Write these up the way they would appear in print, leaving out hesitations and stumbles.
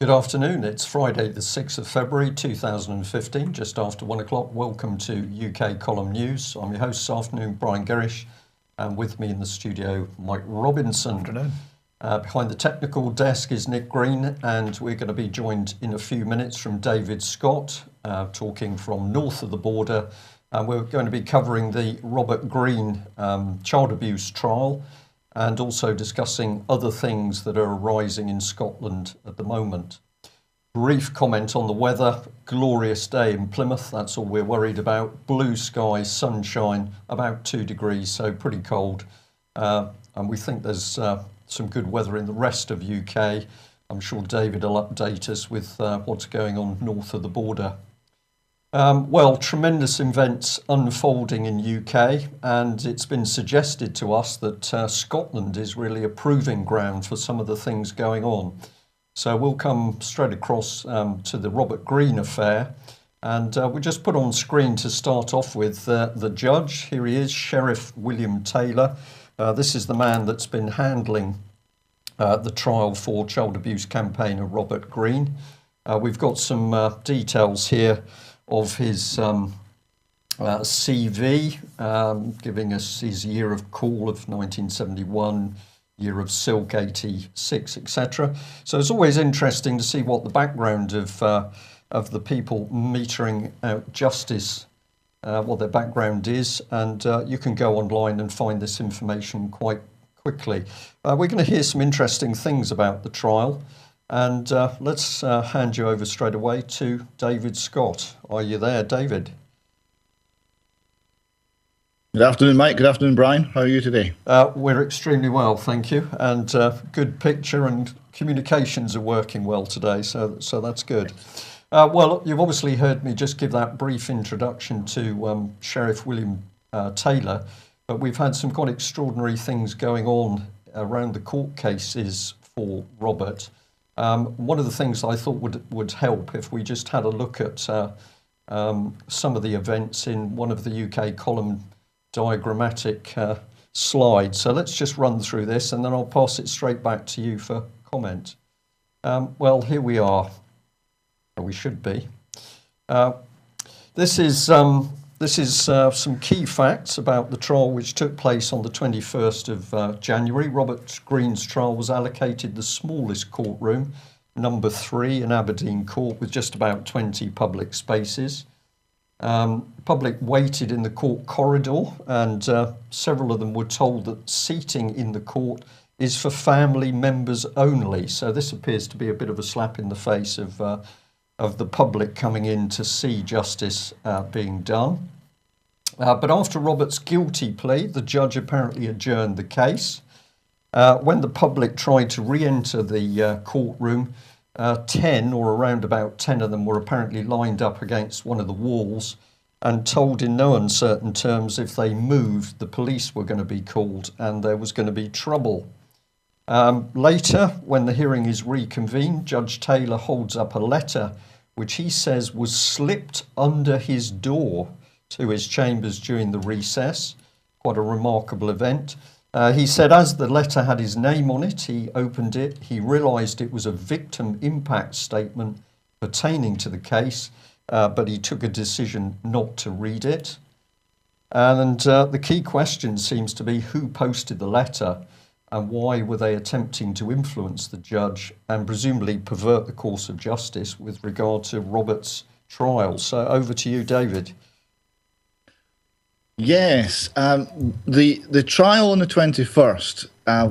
Good afternoon. It's Friday, the 6th of February 2015, just after 1 o'clock. Welcome to UK Column News. I'm your host this afternoon, Brian Gerrish, and with me in the studio, Mike Robinson. Afternoon. Behind the technical desk is Nick Green, and we're going to be joined in a few minutes from David Scott, talking from north of the border. And we're going to be covering the Robert Green child abuse trial, and also discussing other things that are arising in Scotland at the moment. Brief comment on the weather. Glorious day in Plymouth, that's all we're worried about. Blue sky, sunshine, about 2 degrees, so pretty cold. And we think there's some good weather in the rest of UK. I'm sure David will update us with what's going on north of the border. Well, tremendous events unfolding in UK, and it's been suggested to us that Scotland is really a proving ground for some of the things going on. So we'll come straight across to the Robert Green affair, and we'll just put on screen to start off with the judge. Here he is, Sheriff William Taylor. This is the man that's been handling the trial for child abuse campaigner Robert Green. We've got some details here of his CV, giving us his year of call of 1971, year of silk 86, etc. So it's always interesting to see what the background of the people metering out justice, what their background is, and you can go online and find this information quite quickly. We're going to hear some interesting things about the trial. And let's hand you over straight away to David Scott. Are you there, David? Good afternoon, Mike. Good afternoon, Brian. How are you today? We're extremely well, thank you. And good picture and communications are working well today, so that's good. Well, you've obviously heard me just give that brief introduction to Sheriff William Taylor, but we've had some quite extraordinary things going on around the court cases for Robert. One of the things I thought would help if we just had a look at some of the events in one of the UK column diagrammatic slides. So let's just run through this and then I'll pass it straight back to you for comment. Well, here we are, or we should be. This is some key facts about the trial which took place on the 21st of January. Robert Green's trial was allocated the smallest courtroom, number 3 in Aberdeen Court, with just about 20 public spaces. Public waited in the court corridor, and several of them were told that seating in the court is for family members only. So this appears to be a bit of a slap in the face of the public coming in to see justice being done. But after Robert's guilty plea, the judge apparently adjourned the case. When the public tried to re-enter the courtroom, 10 or around about 10 of them were apparently lined up against one of the walls and told in no uncertain terms if they moved, the police were going to be called and there was going to be trouble. Later, when the hearing is reconvened, Judge Taylor holds up a letter which he says was slipped under his door to his chambers during the recess. Quite a remarkable event. He said as the letter had his name on it, he opened it, he realised it was a victim impact statement pertaining to the case, but he took a decision not to read it. And the key question seems to be who posted the letter and why were they attempting to influence the judge and presumably pervert the course of justice with regard to Robert's trial. So over to you, David. Yes, the trial on the 21st,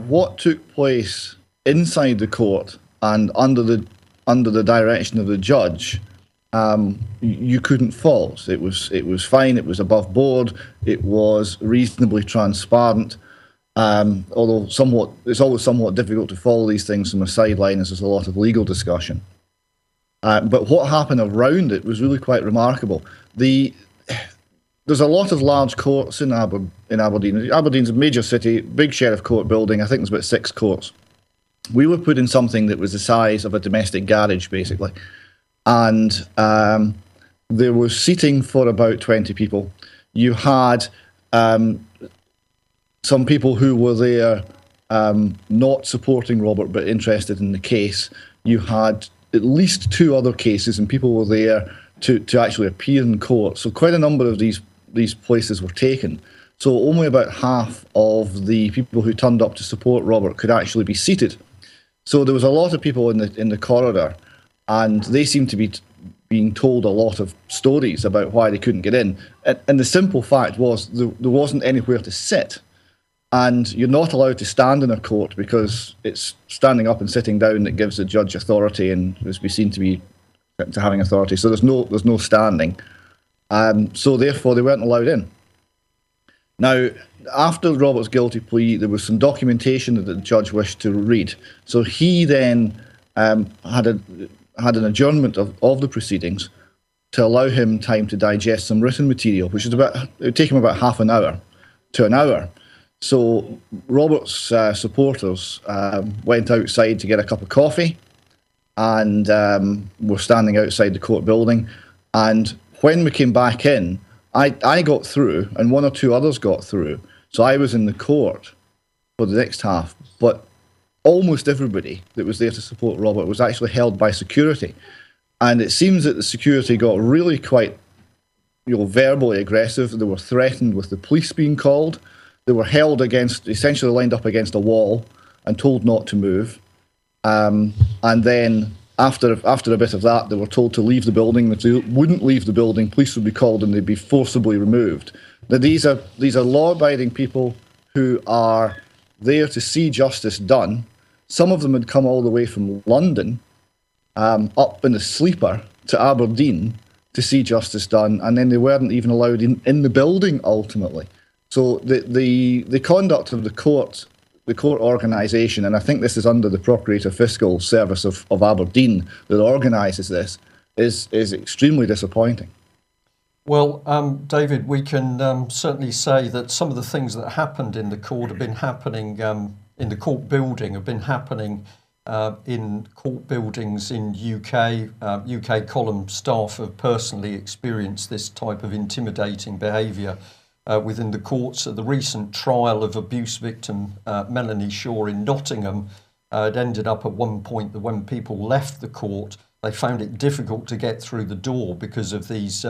what took place inside the court and under the direction of the judge, you couldn't fault. It was fine. It was above board. It was reasonably transparent. Although it's always somewhat difficult to follow these things from a sideline as there's a lot of legal discussion. But what happened around it was really quite remarkable. There's a lot of large courts in Aberdeen. Aberdeen's a major city, big sheriff court building. I think there's about 6 courts. We were put in something that was the size of a domestic garage, basically. And there was seating for about 20 people. You had some people who were there not supporting Robert but interested in the case. You had at least 2 other cases, and people were there to actually appear in court. So quite a number of these places were taken. So only about half of the people who turned up to support Robert could actually be seated. So there was a lot of people in the corridor, and they seemed to be being told a lot of stories about why they couldn't get in. And the simple fact was there wasn't anywhere to sit. And you're not allowed to stand in a court because it's standing up and sitting down that gives the judge authority and is seen to having authority. So there's no standing. So therefore they weren't allowed in. Now, after Robert's guilty plea, there was some documentation that the judge wished to read. So he then had an adjournment of the proceedings to allow him time to digest some written material, which it would take him about half an hour to an hour. So Robert's supporters went outside to get a cup of coffee and were standing outside the court building. And when we came back in, I got through and 1 or 2 others got through. So I was in the court for the next half. But almost everybody that was there to support Robert was actually held by security. And it seems that the security got really quite verbally aggressive. They were threatened with the police being called. They were held essentially lined up against a wall and told not to move. And then after a bit of that, they were told to leave the building. If they wouldn't leave the building, police would be called and they'd be forcibly removed. Now, these are law-abiding people who are there to see justice done. Some of them had come all the way from London, up in a sleeper to Aberdeen to see justice done, and then they weren't even allowed in the building ultimately. So the conduct of the court organisation, and I think this is under the Procurator Fiscal Service of Aberdeen that organises this, is extremely disappointing. Well, David, we can certainly say that some of the things that happened in the court have been happening in the court building, have been happening in court buildings in UK. UK column staff have personally experienced this type of intimidating behaviour within the courts. At the recent trial of abuse victim Melanie Shaw in Nottingham, it ended up at one point that when people left the court, they found it difficult to get through the door because of these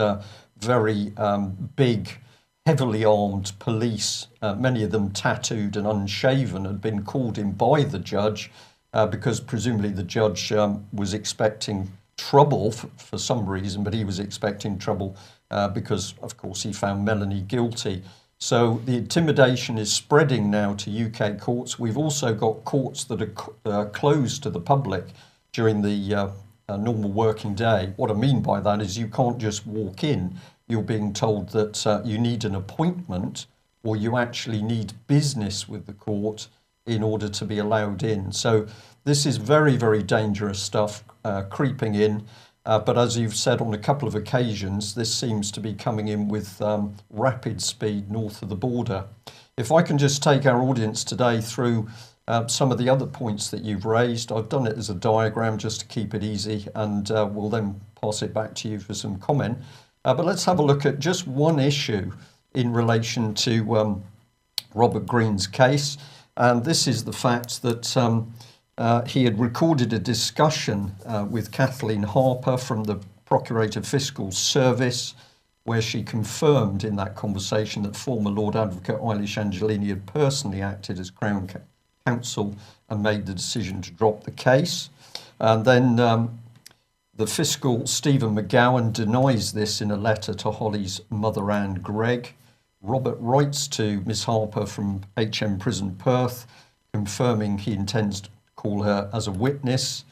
very big, heavily armed police, many of them tattooed and unshaven, had been called in by the judge because presumably the judge was expecting trouble for some reason, but he was expecting trouble because, of course, he found Melanie guilty. So the intimidation is spreading now to UK courts. We've also got courts that are closed to the public during the normal working day. What I mean by that is you can't just walk in. You're being told that you need an appointment or you actually need business with the court in order to be allowed in. So this is very, very dangerous stuff creeping in. But as you've said on a couple of occasions, this seems to be coming in with rapid speed north of the border. If I can just take our audience today through some of the other points that you've raised. I've done it as a diagram just to keep it easy, and we'll then pass it back to you for some comment. But let's have a look at just one issue in relation to Robert Green's case. And this is the fact that he had recorded a discussion with Kathleen Harper from the Procurator Fiscal Service, where she confirmed in that conversation that former Lord Advocate Eilish Angelini had personally acted as Crown Counsel and made the decision to drop the case. And then the fiscal, Stephen McGowan, denies this in a letter to Holly's mother, Anne Gregg. Robert writes to Miss Harper from HM Prison Perth, confirming he intends to call her as a witness.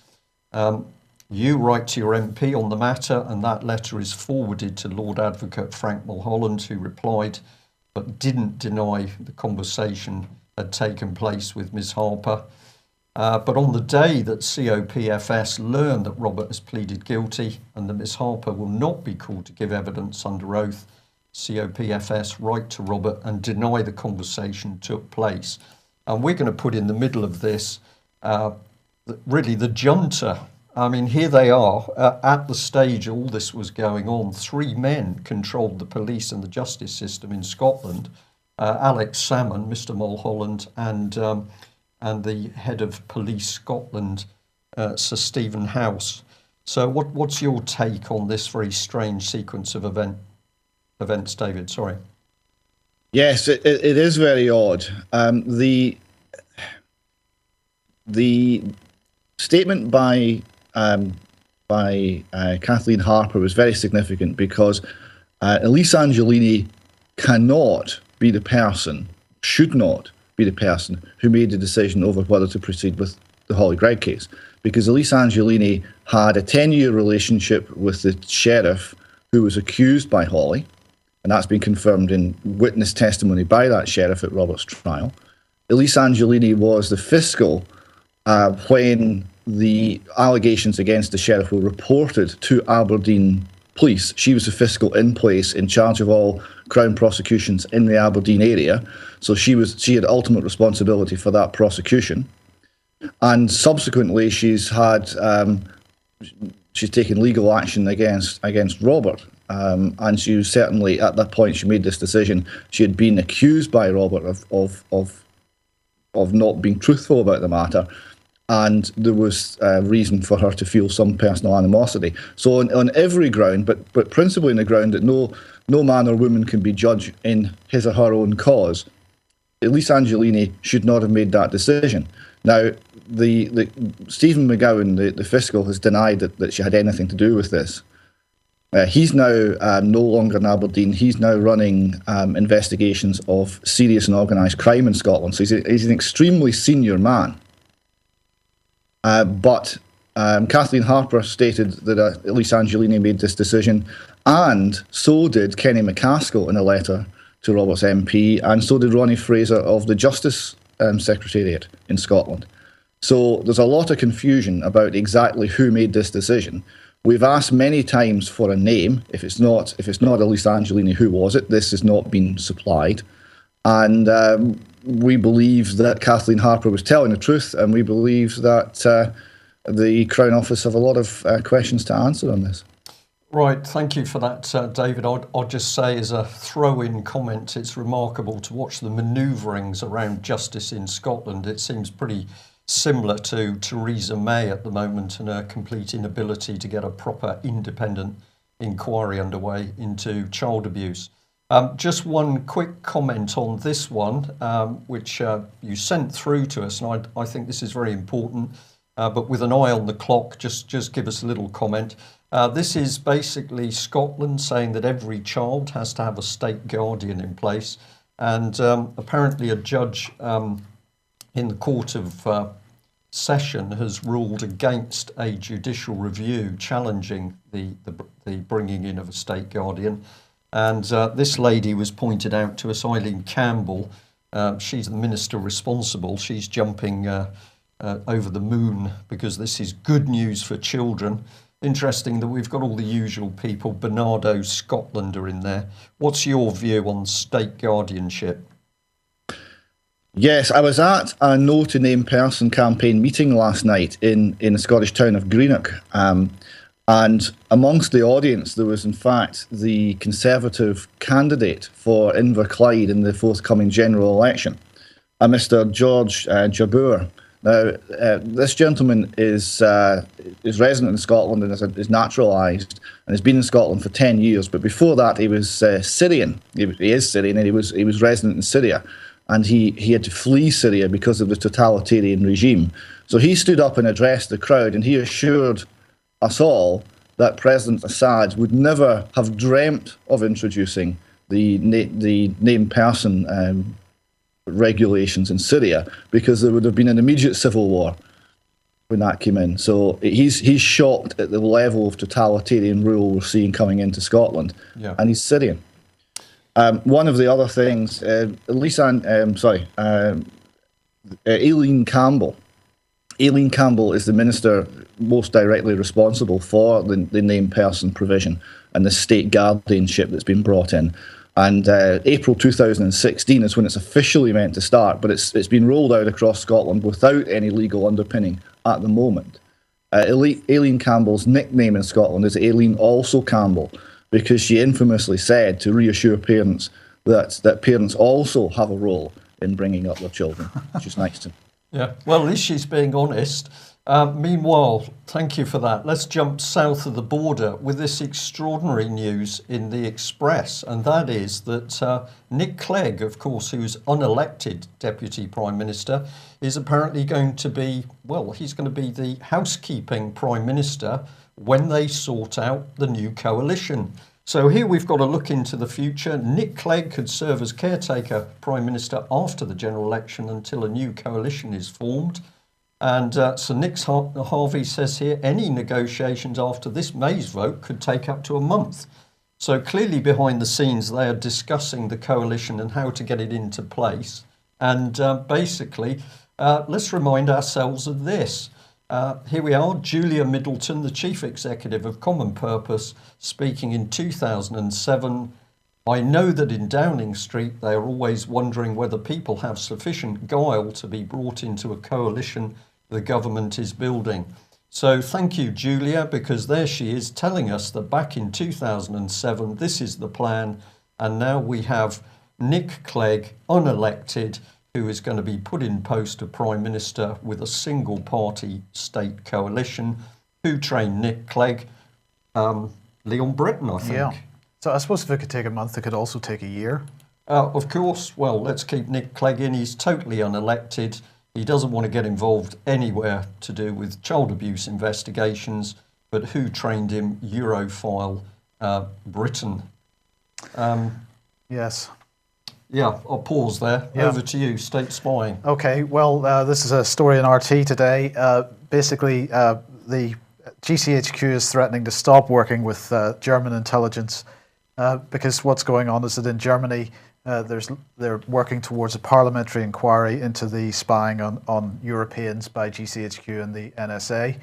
You write to your MP on the matter, and that letter is forwarded to Lord Advocate Frank Mulholland, who replied but didn't deny the conversation had taken place with Miss Harper. But on the day that COPFS learned that Robert has pleaded guilty and that Miss Harper will not be called to give evidence under oath, COPFS write to Robert and deny the conversation took place. And we're going to put in the middle of this really the junta. I mean, here they are at the stage all this was going on. 3 men controlled the police and the justice system in Scotland. Alex Salmon, Mr. Mulholland, and the head of Police Scotland, Sir Stephen House. So what's your take on this very strange sequence of events, David? Sorry. Yes, it is very odd. The statement by Kathleen Harper was very significant because Elise Angelini cannot be the person, should not be the person who made the decision over whether to proceed with the Holly Gregg case, because Elise Angelini had a 10-year relationship with the sheriff who was accused by Holly, and that's been confirmed in witness testimony by that sheriff at Robert's trial. Elise Angelini was the fiscal when the allegations against the sheriff were reported to Aberdeen police. She was the fiscal in place in charge of all Crown prosecutions in the Aberdeen area, so she had ultimate responsibility for that prosecution. And subsequently, she's taken legal action against Robert, and she was certainly at that point she made this decision. She had been accused by Robert of not being truthful about the matter, and there was reason for her to feel some personal animosity. So on every ground, but principally on the ground that no man or woman can be judged in his or her own cause, Elise Angelini should not have made that decision. Now, the Stephen McGowan, the fiscal, has denied that she had anything to do with this. He's now no longer in Aberdeen. He's now running investigations of serious and organised crime in Scotland. So he's an extremely senior man. But Kathleen Harper stated that Elise Angelini made this decision, and so did Kenny McCaskill in a letter to Robert's MP, and so did Ronnie Fraser of the Justice Secretariat in Scotland. So there's a lot of confusion about exactly who made this decision. We've asked many times for a name. If it's not Elise Angelini, who was it? This has not been supplied. And we believe that Kathleen Harper was telling the truth, and we believe that the Crown Office have a lot of questions to answer on this. Right, thank you for that, David. I'll just say as a throw-in comment, it's remarkable to watch the manoeuvrings around justice in Scotland. It seems pretty similar to Theresa May at the moment and her complete inability to get a proper independent inquiry underway into child abuse. Just one quick comment on this one, which you sent through to us, and I think this is very important, but with an eye on the clock, just give us a little comment. This is basically Scotland saying that every child has to have a state guardian in place, and apparently a judge in the Court of Session has ruled against a judicial review challenging the bringing in of a state guardian. And this lady was pointed out to us, Eileen Campbell. She's the minister responsible. She's jumping over the moon because this is good news for children. Interesting that we've got all the usual people. Bernardo Scotland are in there. What's your view on state guardianship? Yes, I was at a No to Name Person campaign meeting last night in the Scottish town of Greenock. And amongst the audience, there was in fact the Conservative candidate for Inverclyde in the forthcoming general election, Mr. George Jabbour. Now, this gentleman is resident in Scotland and is naturalised and has been in Scotland for 10 years. But before that, he was Syrian. He is Syrian, and he was resident in Syria. And he had to flee Syria because of the totalitarian regime. So he stood up and addressed the crowd, and he assured us all that President Assad would never have dreamt of introducing the named person regulations in Syria, because there would have been an immediate civil war when that came in. So he's shocked at the level of totalitarian rule we're seeing coming into Scotland, and he's Syrian. One of the other things, Aileen Campbell. Aileen Campbell is the minister most directly responsible for the named person provision and the state guardianship that's been brought in. And April 2016 is when it's officially meant to start, but it's been rolled out across Scotland without any legal underpinning at the moment. Aileen Campbell's nickname in Scotland is Aileen Also Campbell, because she infamously said to reassure parents that parents also have a role in bringing up their children, which is nice to. Yeah, well, at least she's being honest. Meanwhile, thank you for that. Let's jump south of the border with this extraordinary news in the Express, and that is that Nick Clegg, of course, who's unelected Deputy Prime Minister, is apparently going to be, well, he's going to be the housekeeping Prime Minister when they sort out the new coalition. So here we've got a look into the future. Nick Clegg could serve as caretaker Prime Minister after the general election until a new coalition is formed. And so Nick Harvey says here, any negotiations after this May's vote could take up to a month. So clearly behind the scenes, they are discussing the coalition and how to get it into place. And basically, let's remind ourselves of this. Here we are, Julia Middleton, the Chief Executive of Common Purpose, speaking in 2007. I know that in Downing Street, they are always wondering whether people have sufficient guile to be brought into a coalition the government is building. So thank you, Julia, because there she is telling us that back in 2007, this is the plan. And now we have Nick Clegg, unelected, who is going to be put in post of Prime Minister with a single party state coalition. Who trained Nick Clegg? Leon Britton, I think. Yeah. So I suppose if it could take a month, it could also take a year. Of course. Well, let's keep Nick Clegg in. He's totally unelected. He doesn't want to get involved anywhere to do with child abuse investigations. But who trained him? Europhile Britain. Yes. Yeah, I'll pause there. Yeah. Over to you, state spying. Okay, well, this is a story in RT today. Basically, the GCHQ is threatening to stop working with German intelligence because what's going on is that in Germany, they're working towards a parliamentary inquiry into the spying on Europeans by GCHQ and the NSA.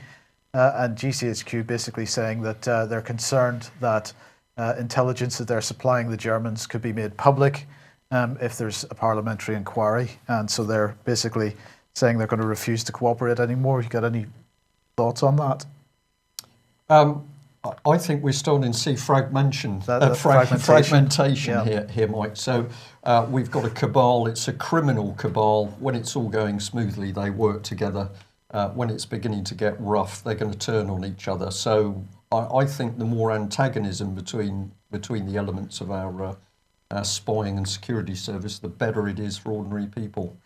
And GCHQ basically saying that they're concerned that intelligence that they're supplying the Germans could be made public if there's a parliamentary inquiry. And so they're basically saying they're going to refuse to cooperate anymore. You got any thoughts on that? I think we're starting to see fragmentation Yeah. here, Mike. So we've got a cabal. It's a criminal cabal. When it's all going smoothly, they work together. When it's beginning to get rough, they're going to turn on each other. So I think the more antagonism between the elements of our spying and security service, the better it is for ordinary people.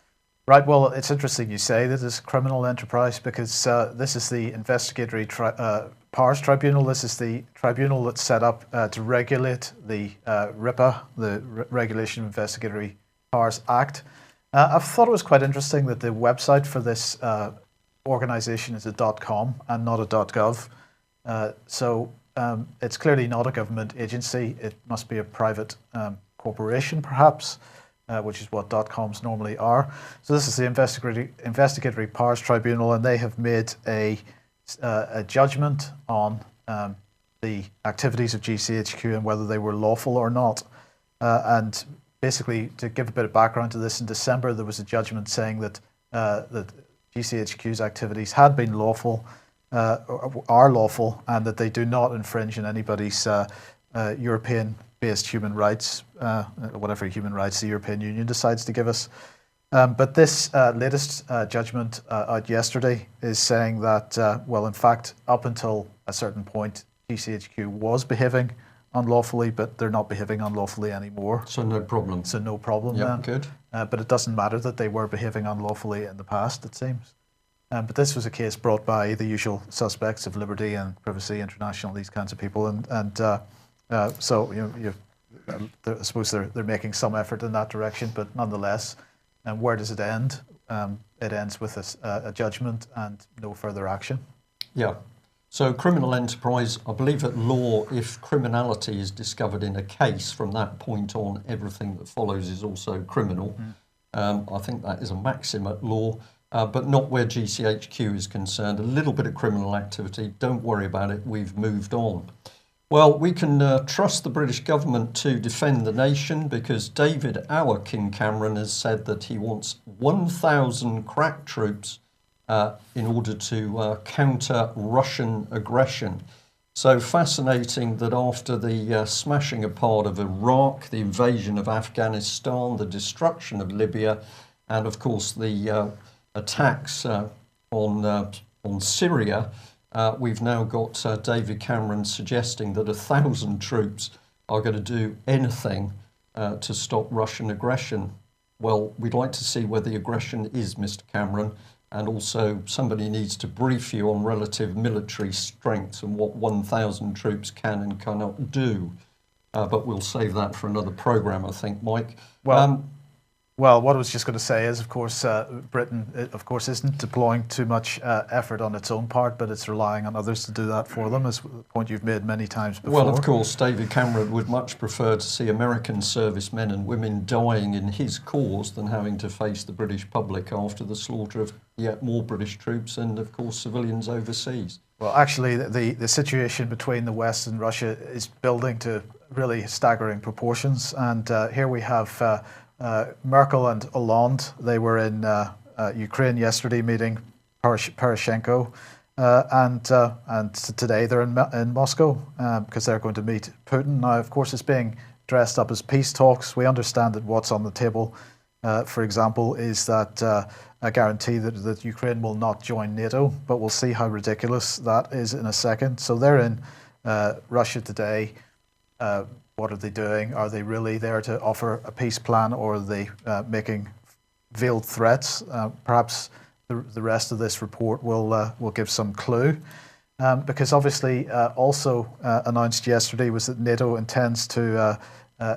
Right, well, it's interesting you say this is a criminal enterprise because this is the Investigatory Powers Tribunal. This is the tribunal that's set up to regulate the RIPA, the Regulation of Investigatory Powers Act. I thought it was quite interesting that the website for this organisation is a .com and not a .gov. So it's clearly not a government agency. It must be a private corporation, perhaps. Which is what .coms normally are. So this is the Investigatory Powers Tribunal, and they have made a judgment on the activities of GCHQ and whether they were lawful or not. And basically, to give a bit of background to this, in December there was a judgment saying that that GCHQ's activities had been lawful, are lawful, and that they do not infringe on anybody's European-based human rights, whatever human rights the European Union decides to give us. But this latest judgment out yesterday is saying that, well, in fact, up until a certain point, GCHQ was behaving unlawfully, but they're not behaving unlawfully anymore. So no problem. So no problem then. Good. But it doesn't matter that they were behaving unlawfully in the past, it seems. But this was a case brought by the usual suspects of Liberty and Privacy International, these kinds of people, so I suppose they're making some effort in that direction, but nonetheless, where does it end? It ends with a judgment and no further action. Yeah. So criminal enterprise, I believe at law, if criminality is discovered in a case, from that point on, everything that follows is also criminal. I think that is a maxim at law, but not where GCHQ is concerned. A little bit of criminal activity, don't worry about it, we've moved on. Well, we can trust the British government to defend the nation because David, our King Cameron, has said that he wants 1,000 crack troops in order to counter Russian aggression. So fascinating that after the smashing apart of Iraq, the invasion of Afghanistan, the destruction of Libya, and of course the attacks on On Syria, we've now got David Cameron suggesting that 1,000 troops are going to do anything to stop Russian aggression. Well, we'd like to see where the aggression is, Mr. Cameron, and also somebody needs to brief you on relative military strength and what 1,000 troops can and cannot do. But we'll save that for another programme, I think, Mike. Well, what I was just going to say is, of course, Britain, of course, isn't deploying too much effort on its own part, but it's relying on others to do that for them, is the point you've made many times before. Well, of course, David Cameron would much prefer to see American servicemen and women dying in his cause than having to face the British public after the slaughter of yet more British troops and, of course, civilians overseas. Well, actually, the situation between the West and Russia is building to really staggering proportions. And here we have Merkel and Hollande. They were in Ukraine yesterday meeting Poroshenko, and today they're in Moscow because they're going to meet Putin. Now, of course, it's being dressed up as peace talks. We understand that what's on the table, for example, is that a guarantee that Ukraine will not join NATO, but we'll see how ridiculous that is in a second. So they're in Russia today. What are they doing? Are they really there to offer a peace plan, or are they making veiled threats? Perhaps the rest of this report will give some clue. Because obviously also announced yesterday was that NATO intends to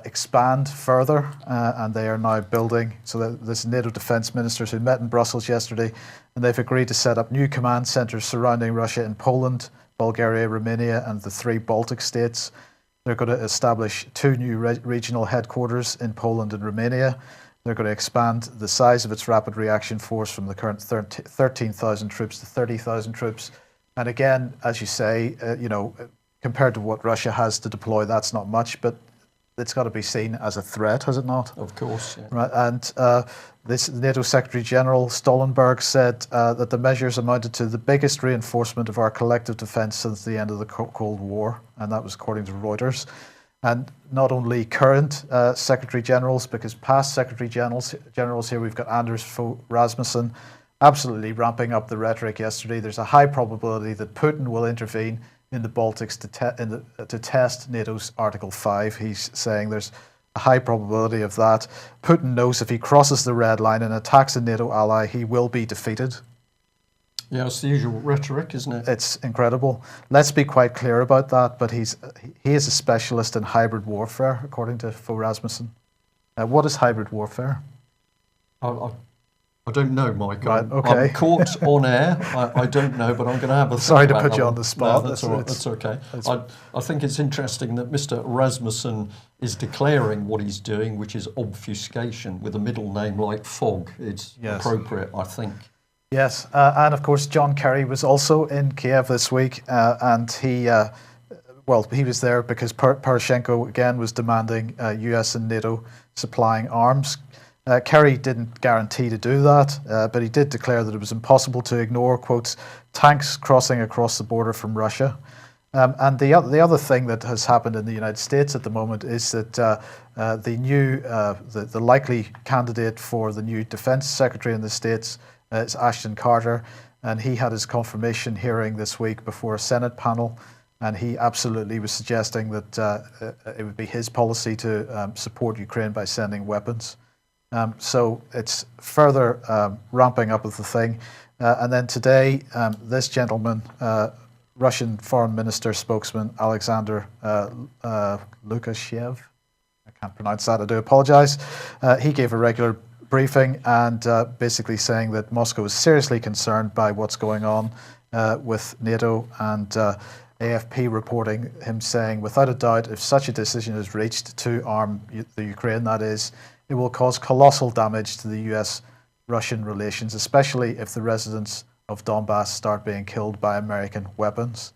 expand further, and they are now building. So that this NATO defence ministers who met in Brussels yesterday, and they've agreed to set up new command centres surrounding Russia in Poland, Bulgaria, Romania, and the 3 Baltic states. They're going to establish 2 new regional headquarters in Poland and Romania. They're going to expand the size of its rapid reaction force from the current 13,000 troops to 30,000 troops. And again, as you say, compared to what Russia has to deploy, that's not much, but it's got to be seen as a threat, has it not? Of course. Yeah. Right. And this NATO Secretary General Stoltenberg said that the measures amounted to the biggest reinforcement of our collective defence since the end of the Cold War, and that was according to Reuters. And not only current Secretary Generals, because past Secretary Generals here, we've got Anders Fogh Rasmussen absolutely ramping up the rhetoric yesterday. There's a high probability that Putin will intervene in the Baltics to test NATO's Article 5. He's saying there's a high probability of that. Putin knows if he crosses the red line and attacks a NATO ally, he will be defeated. Yeah, it's the usual rhetoric, isn't it? It's incredible. Let's be quite clear about that, but he is a specialist in hybrid warfare, according to Fogh Rasmussen. What is hybrid warfare? I don't know, Mike. Right, okay. I'm caught on air. I don't know, but I'm going to have a think Sorry to about put that you one. on the spot. No, that's okay. I think it's interesting that Mr. Rasmussen is declaring what he's doing, which is obfuscation, with a middle name like Fogg. It's appropriate, I think. Yes, and of course John Kerry was also in Kiev this week, and he was there because Poroshenko again was demanding US and NATO supplying arms. Kerry didn't guarantee to do that, but he did declare that it was impossible to ignore, quotes, tanks crossing across the border from Russia. And the other thing that has happened in the United States at the moment is that the likely candidate for the new defense secretary in the States is Ashton Carter, and he had his confirmation hearing this week before a Senate panel, and he absolutely was suggesting that it would be his policy to support Ukraine by sending weapons. So it's further ramping up of the thing. And then today, this gentleman, Russian Foreign Minister spokesman Alexander Lukashev, I can't pronounce that, I do apologize. He gave a regular briefing and basically saying that Moscow is seriously concerned by what's going on with NATO, and AFP reporting him saying, without a doubt, if such a decision is reached to arm the Ukraine, that is, it will cause colossal damage to the US-Russian relations, especially if the residents of Donbass start being killed by American weapons.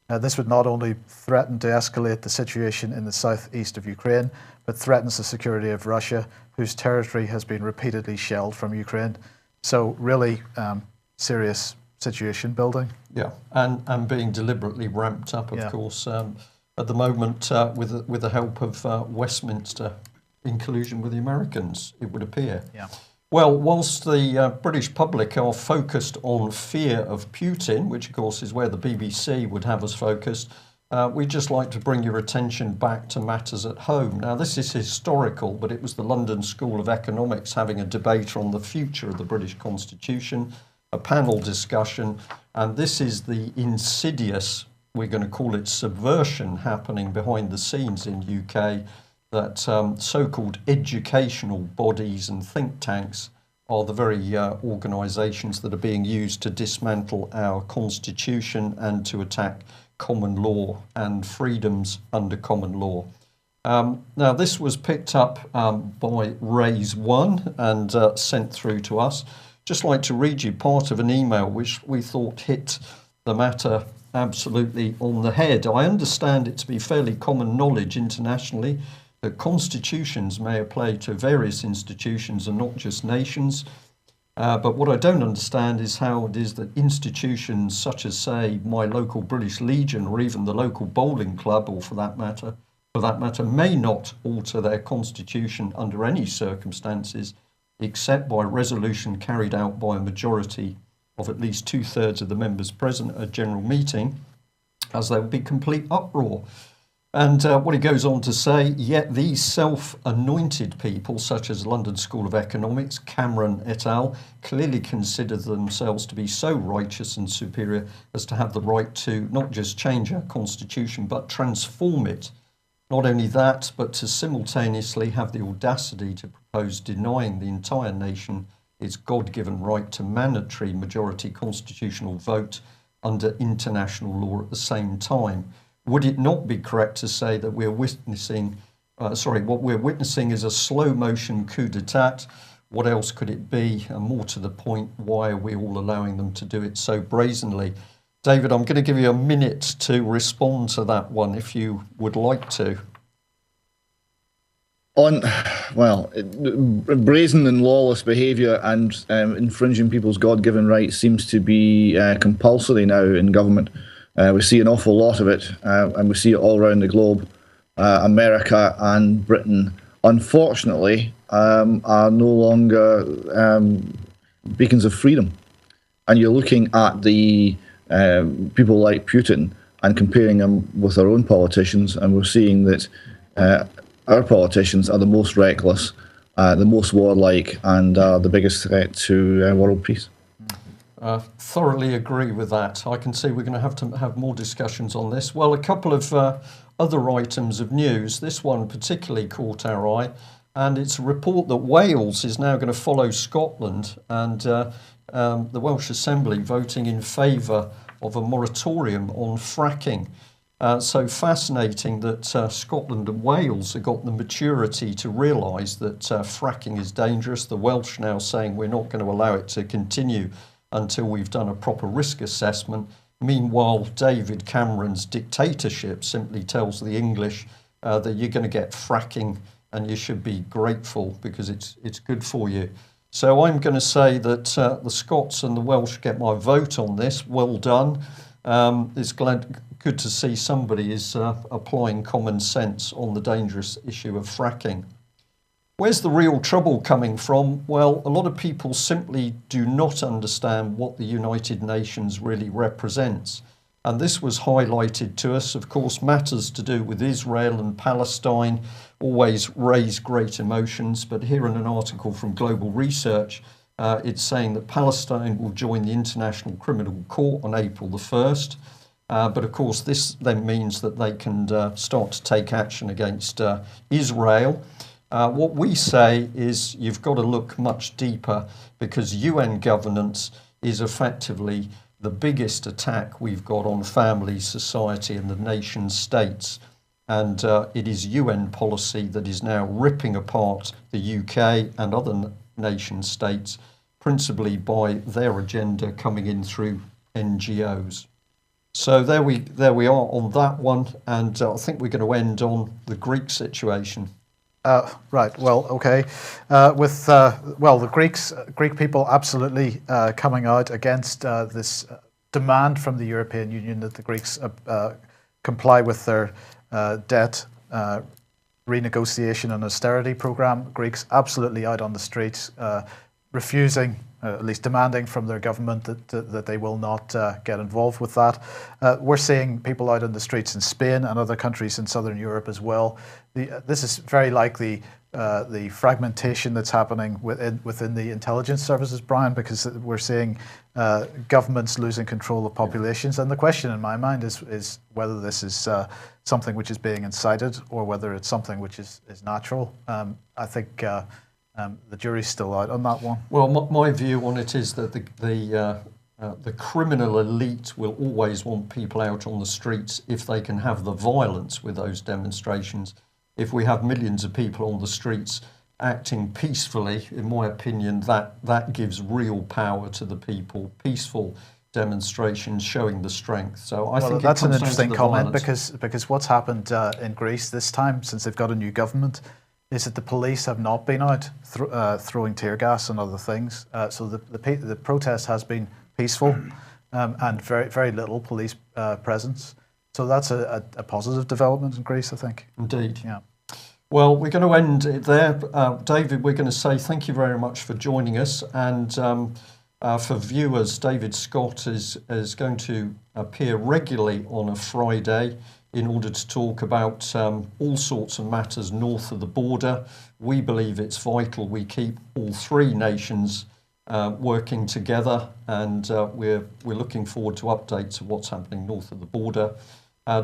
This would not only threaten to escalate the situation in the southeast of Ukraine, but threatens the security of Russia, whose territory has been repeatedly shelled from Ukraine. So really serious situation building. Yeah, and being deliberately ramped up, of course, at the moment with the help of Westminster, in collusion with the Americans, it would appear. Yeah. Well, whilst the British public are focused on fear of Putin, which of course is where the BBC would have us focused, we'd just like to bring your attention back to matters at home. Now, this is historical, but it was the London School of Economics having a debate on the future of the British Constitution, a panel discussion, and this is the insidious, we're going to call it subversion, happening behind the scenes in UK, that so-called educational bodies and think tanks are the very organisations that are being used to dismantle our constitution and to attack common law and freedoms under common law. Now, this was picked up by Raise One and sent through to us. Just like to read you part of an email which we thought hit the matter absolutely on the head. I understand it to be fairly common knowledge internationally that constitutions may apply to various institutions and not just nations. But what I don't understand is how it is that institutions such as, say, my local British Legion or even the local bowling club, or for that matter, may not alter their constitution under any circumstances, except by resolution carried out by a majority of at least 2/3 of the members present at a general meeting, as there would be complete uproar. And what he goes on to say, yet these self-anointed people, such as London School of Economics, Cameron et al., clearly consider themselves to be so righteous and superior as to have the right to not just change our constitution, but transform it. Not only that, but to simultaneously have the audacity to propose denying the entire nation its God-given right to mandatory majority constitutional vote under international law at the same time. Would it not be correct to say that we're witnessing, what we're witnessing is a slow motion coup d'etat? What else could it be? And more to the point, why are we all allowing them to do it so brazenly? David, I'm going to give you a minute to respond to that one if you would like to. Brazen and lawless behaviour and infringing people's God-given rights seems to be compulsory now in government. We see an awful lot of it, and we see it all around the globe. America and Britain, unfortunately, are no longer beacons of freedom. And you're looking at the people like Putin and comparing them with our own politicians, and we're seeing that our politicians are the most reckless, the most warlike, and the biggest threat to world peace. Thoroughly agree with that. I can see we're going to have more discussions on this. Well, a couple of other items of news. This one particularly caught our eye, and it's a report that Wales is now going to follow Scotland, and the Welsh Assembly voting in favour of a moratorium on fracking. So fascinating that Scotland and Wales have got the maturity to realise that fracking is dangerous. The Welsh now saying we're not going to allow it to continue until we've done a proper risk assessment. Meanwhile, David Cameron's dictatorship simply tells the English that you're going to get fracking and you should be grateful because it's good for you. So I'm going to say that the Scots and the Welsh get my vote on this. Well done. It's good to see somebody is applying common sense on the dangerous issue of fracking. Where's the real trouble coming from? Well, a lot of people simply do not understand what the United Nations really represents. And this was highlighted to us. Of course, matters to do with Israel and Palestine always raise great emotions. But here in an article from Global Research, it's saying that Palestine will join the International Criminal Court on April the 1st. But of course, this then means that they can start to take action against Israel. What we say is you've got to look much deeper because UN governance is effectively the biggest attack we've got on family, society and the nation states. And it is UN policy that is now ripping apart the UK and other nation states, principally by their agenda coming in through NGOs. So there we are on that one, and I think we're going to end on the Greek situation. Right. Well, okay. The Greek people absolutely coming out against this demand from the European Union that the Greeks comply with their debt renegotiation and austerity program. Greeks absolutely out on the streets, refusing, at least demanding from their government that they will not get involved with that. We're seeing people out in the streets in Spain and other countries in Southern Europe as well. This is very like the fragmentation that's happening within the intelligence services, Brian, because we're seeing governments losing control of populations. And the question in my mind is whether this is something which is being incited or whether it's something which is natural. I think the jury's still out on that one. Well, my view on it is that the criminal elite will always want people out on the streets if they can have the violence with those demonstrations. If we have millions of people on the streets acting peacefully, in my opinion, that gives real power to the people. Peaceful demonstrations showing the strength. So I think that's an comes down to interesting the comment violence. because what's happened in Greece this time since they've got a new government is that the police have not been out throwing tear gas and other things. So the protest has been peaceful and very, very little police presence. So that's a positive development in Greece, I think. Indeed. Yeah. Well, we're going to end it there. David, we're going to say thank you very much for joining us. And for viewers, David Scott is going to appear regularly on a Friday in order to talk about all sorts of matters north of the border. We believe it's vital we keep all three nations working together, and we're looking forward to updates of what's happening north of the border.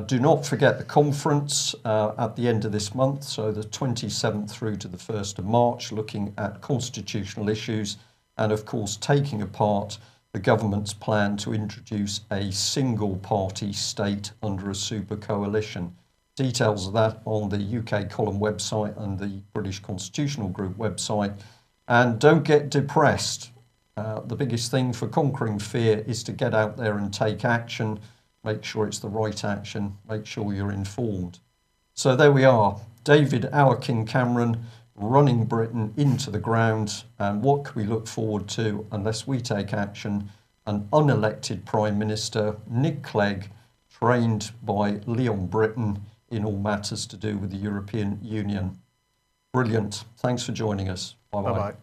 Do not forget the conference at the end of this month, so the 27th through to the 1st of March, looking at constitutional issues and, of course, taking apart the government's plan to introduce a single-party state under a super coalition. Details of that on the UK Column website and the British Constitutional Group website. And don't get depressed. The biggest thing for conquering fear is to get out there and take action. Make sure it's the right action. Make sure you're informed. So there we are. David, our King Cameron, running Britain into the ground. And what can we look forward to unless we take action? An unelected Prime Minister, Nick Clegg, trained by Leon Britton in all matters to do with the European Union. Brilliant. Thanks for joining us. Bye-bye. Bye-bye.